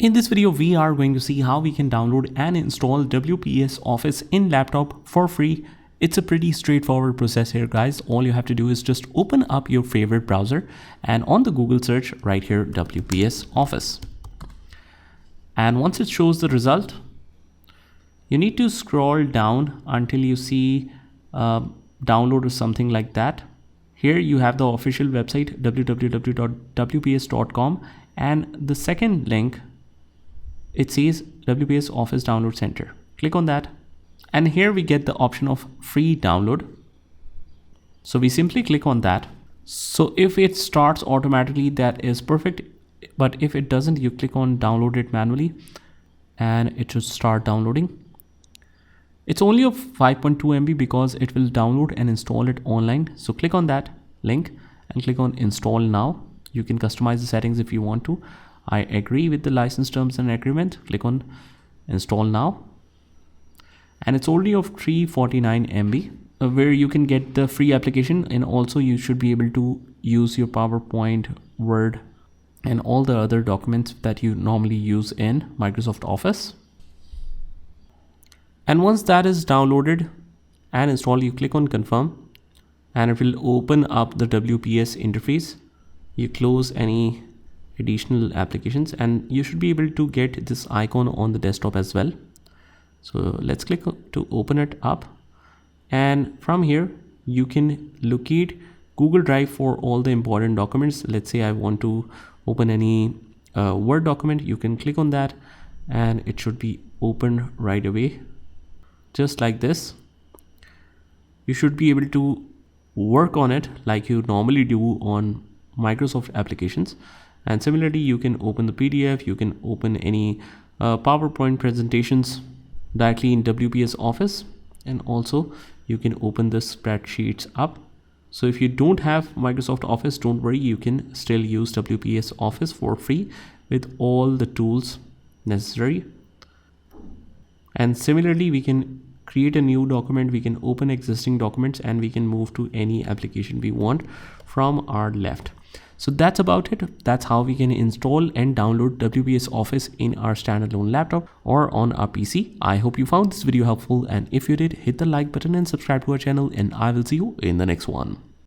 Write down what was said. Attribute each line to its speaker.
Speaker 1: In this video, we are going to see how we can download and install WPS Office in laptop for free. It's a pretty straightforward process here, guys. All you have to do is just open up your favorite browser and on the Google search, right here, WPS Office. And once it shows the result, you need to scroll down until you see download or something like that. Here you have the official website www.wps.com, and the second link, it says WPS Office Download Center. Click on that, and here we get the option of free download. So we simply click on that. So if it starts automatically, that is perfect, but if it doesn't, you click on download it manually and it should start downloading. It's only of 5.2 MB because it will download and install it online. So click on that link and click on install now. You can customize the settings if you want to. I agree with the license terms and agreement. Click on install now. And it's only of 349 MB where you can get the free application, and also you should be able to use your PowerPoint, Word, and all the other documents that you normally use in Microsoft Office. And once that is downloaded and installed, you click on confirm and it will open up the WPS interface. You close any additional applications and you should be able to get this icon on the desktop as well. So let's click to open it up, and from here you can locate Google Drive for all the important documents. Let's say I want to open any Word document. You can click on that and it should be opened right away. Just like this, you should be able to work on it like you normally do on Microsoft applications. And similarly, you can open the PDF, you can open any PowerPoint presentations directly in WPS Office, and also you can open the spreadsheets up. So if you don't have Microsoft Office, don't worry, you can still use WPS Office for free with all the tools necessary. And similarly, we can create a new document, we can open existing documents, and we can move to any application we want from our left. So that's about it. That's how we can install and download WPS Office in our standalone laptop or on our PC. I hope you found this video helpful, and if you did, hit the like button and subscribe to our channel, and I will see you in the next one.